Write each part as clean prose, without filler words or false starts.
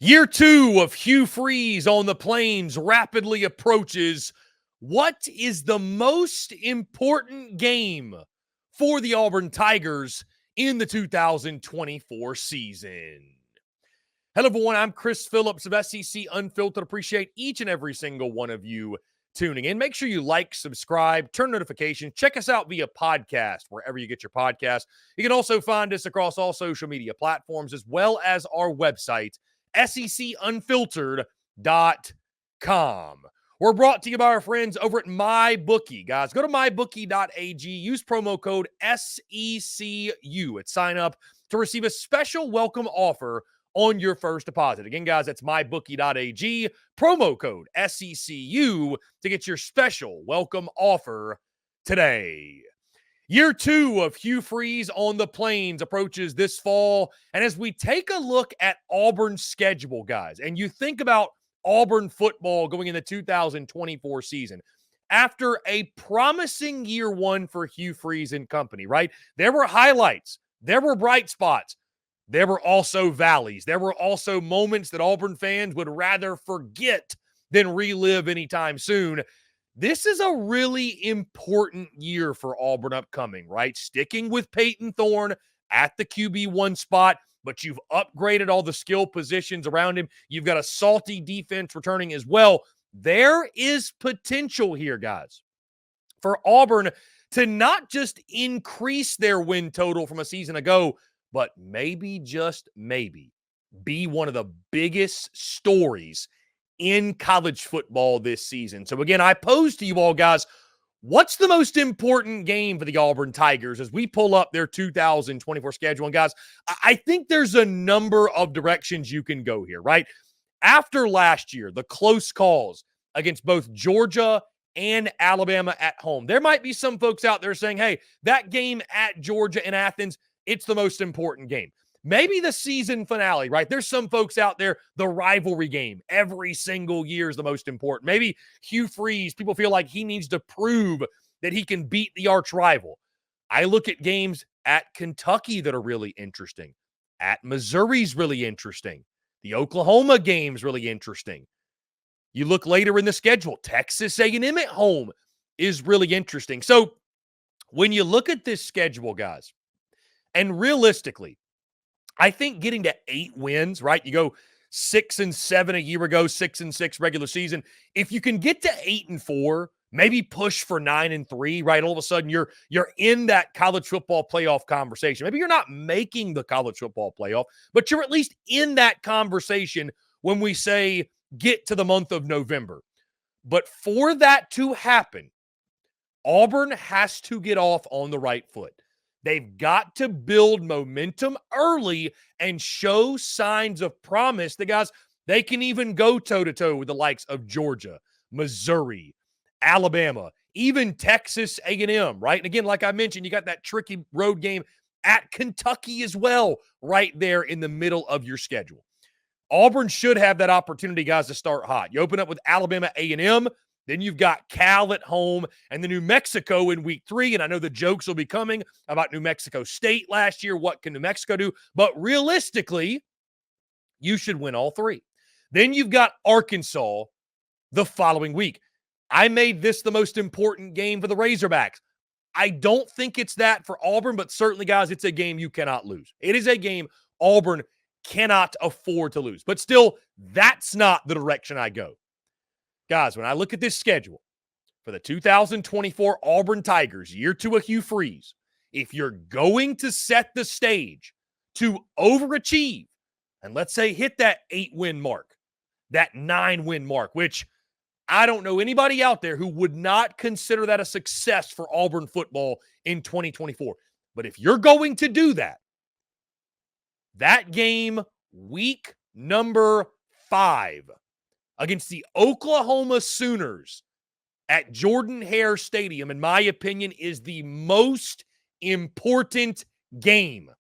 Year 2 of Hugh Freeze on the plains rapidly approaches. What is the most important game for the Auburn Tigers in the 2024 season? Hello, everyone. I'm Chris Phillips of SEC Unfiltered. Appreciate each and every single one of you tuning in. Make sure you like, subscribe, turn notifications. Check us out via podcast, wherever you get your podcasts. You can also find us across all social media platforms, as well as our website, SECUnfiltered.com. We're brought to you by our friends over at MYBOOKIE. Guys, go to mybookie.ag. Use promo code SECU at sign up to receive a special welcome offer on your first deposit. Again, guys, that's mybookie.ag. Promo code SECU to get your special welcome offer today. Year 2 of Hugh Freeze on the plains approaches this fall. And as we take a look at Auburn's schedule, guys, and you think about Auburn football going in the 2024 season, after a promising year 1 for Hugh Freeze and company, right? There were highlights. There were bright spots. There were also valleys. There were also moments that Auburn fans would rather forget than relive anytime soon. This is a really important year for Auburn upcoming, right? Sticking with Peyton Thorne at the QB1 spot, but you've upgraded all the skill positions around him. You've got a salty defense returning as well. There is potential here, guys, for Auburn to not just increase their win total from a season ago, but maybe, just maybe, be one of the biggest stories in college football this season. So again, I pose to you all, guys, what's the most important game for the Auburn Tigers as we pull up their 2024 schedule? And guys, I think there's a number of directions you can go here, right? After last year, the close calls against both Georgia and Alabama at home, there might be some folks out there saying, hey, that game at Georgia in Athens, it's the most important game. Maybe the season finale, right? There's some folks out there, the rivalry game every single year is the most important. Maybe Hugh Freeze, people feel like he needs to prove that he can beat the arch rival. I look at games at Kentucky that are really interesting. At Missouri's really interesting. The Oklahoma game's really interesting. You look later in the schedule, Texas A&M at home is really interesting. So when you look at this schedule, guys, and realistically, I think getting to 8 wins, right? You go 6-7 a year ago, 6-6 regular season. If you can get to 8-4, maybe push for 9-3, right? All of a sudden you're in that college football playoff conversation. Maybe you're not making the college football playoff, but you're at least in that conversation when we say get to the month of November. But for that to happen, Auburn has to get off on the right foot. They've got to build momentum early and show signs of promise that, guys, they can even go toe-to-toe with the likes of Georgia, Missouri, Alabama, even Texas A&M, right? And again, like I mentioned, you got that tricky road game at Kentucky as well, right there in the middle of your schedule. Auburn should have that opportunity, guys, to start hot. You open up with Alabama A&M, then you've got Cal at home and the New Mexico in week 3. And I know the jokes will be coming about New Mexico State last year. What can New Mexico do? But realistically, you should win all 3. Then you've got Arkansas the following week. I made this the most important game for the Razorbacks. I don't think it's that for Auburn, but certainly, guys, it's a game you cannot lose. It is a game Auburn cannot afford to lose. But still, that's not the direction I go. Guys, when I look at this schedule for the 2024 Auburn Tigers, year 2 of Hugh Freeze, if you're going to set the stage to overachieve and let's say hit that 8-win mark, that 9-win mark, which I don't know anybody out there who would not consider that a success for Auburn football in 2024. But if you're going to do that, that game, week number 5, against the Oklahoma Sooners at Jordan-Hare Stadium, in my opinion, is the most important game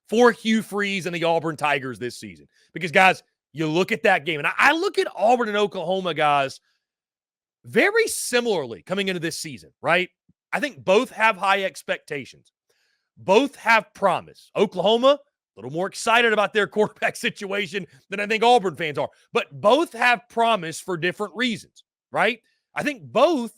for Hugh Freeze and the Auburn Tigers this season. Because, guys, you look at that game, and I look at Auburn and Oklahoma, guys, very similarly coming into this season, right? I think both have high expectations. Both have promise. Oklahoma, little more excited about their quarterback situation than I think Auburn fans are. But both have promise for different reasons, right? I think both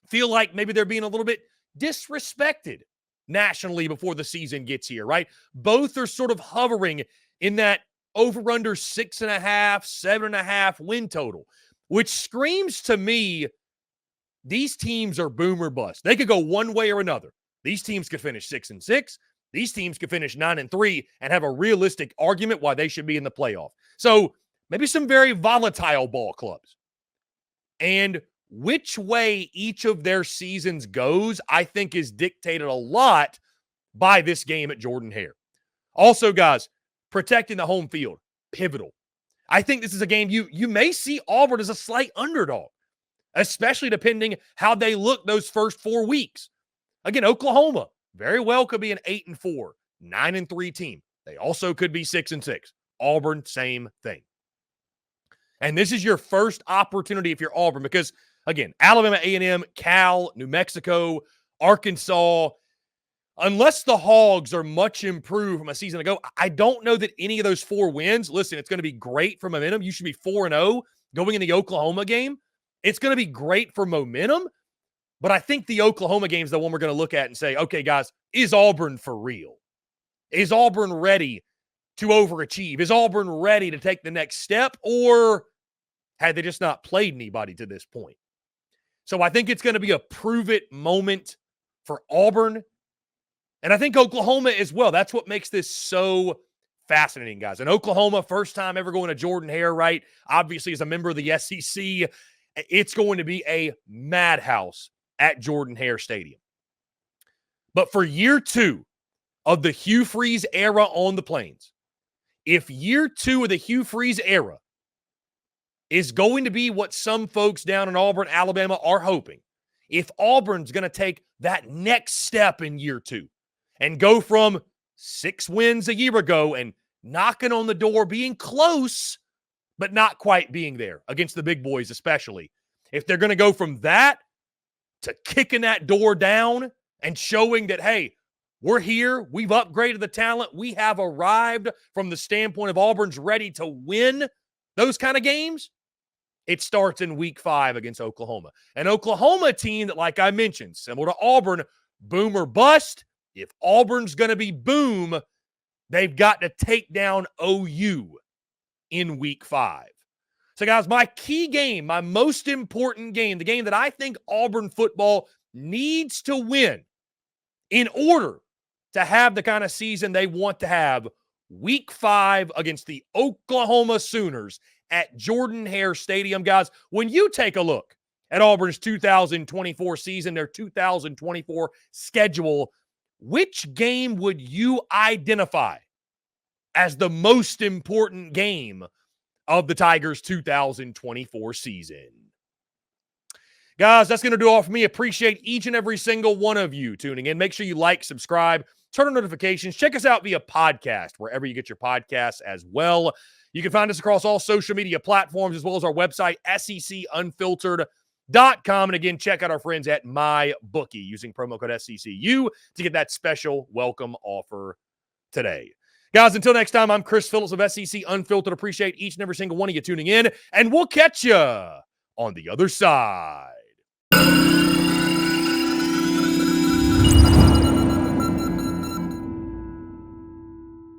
feel like maybe they're being a little bit disrespected nationally before the season gets here, right? Both are sort of hovering in that over-under 6.5, 7.5 win total, which screams to me these teams are boom or bust. They could go one way or another. These teams could finish 6-6. These teams could finish 9-3 and have a realistic argument why they should be in the playoff. So maybe some very volatile ball clubs. And which way each of their seasons goes, I think, is dictated a lot by this game at Jordan-Hare. Also, guys, protecting the home field, pivotal. I think this is a game you may see Auburn as a slight underdog, especially depending how they look those first 4 weeks. Again, Oklahoma very well could be an 8-4, 9-3 team. They also could be 6-6. Auburn, same thing. And this is your first opportunity if you're Auburn because, again, Alabama, A&M, Cal, New Mexico, Arkansas, unless the Hogs are much improved from a season ago, I don't know that any of those 4 wins, listen, it's going to be great for momentum. You should be 4-0 going in the Oklahoma game. It's going to be great for momentum, but I think the Oklahoma game is the one we're going to look at and say, okay, guys, is Auburn for real? Is Auburn ready to overachieve? Is Auburn ready to take the next step, or had they just not played anybody to this point? So I think it's going to be a prove-it moment for Auburn, and I think Oklahoma as well. That's what makes this so fascinating, guys. And Oklahoma, first time ever going to Jordan-Hare, right? Obviously, as a member of the SEC, it's going to be a madhouse at Jordan-Hare Stadium. But for year 2 of the Hugh Freeze era on the Plains, if year 2 of the Hugh Freeze era is going to be what some folks down in Auburn, Alabama are hoping, if Auburn's going to take that next step in year 2 and go from 6 wins a year ago and knocking on the door, being close, but not quite being there against the big boys especially. If they're going to go from that to kicking that door down and showing that, hey, we're here, we've upgraded the talent, we have arrived from the standpoint of Auburn's ready to win those kind of games, it starts in week 5 against Oklahoma. An Oklahoma team that, like I mentioned, similar to Auburn, boom or bust. If Auburn's going to be boom, they've got to take down OU in week 5. So, guys, my key game, my most important game, the game that I think Auburn football needs to win in order to have the kind of season they want to have, week 5 against the Oklahoma Sooners at Jordan-Hare Stadium. Guys, when you take a look at Auburn's 2024 season, their 2024 schedule, which game would you identify as the most important game of the Tigers' 2024 season? Guys, that's going to do all for me. Appreciate each and every single one of you tuning in. Make sure you like, subscribe, turn on notifications. Check us out via podcast, wherever you get your podcasts as well. You can find us across all social media platforms, as well as our website, SECUnfiltered.com. And again, check out our friends at MyBookie using promo code SECU to get that special welcome offer today. Guys, until next time, I'm Chris Phillips of SEC Unfiltered. Appreciate each and every single one of you tuning in, and we'll catch you on the other side.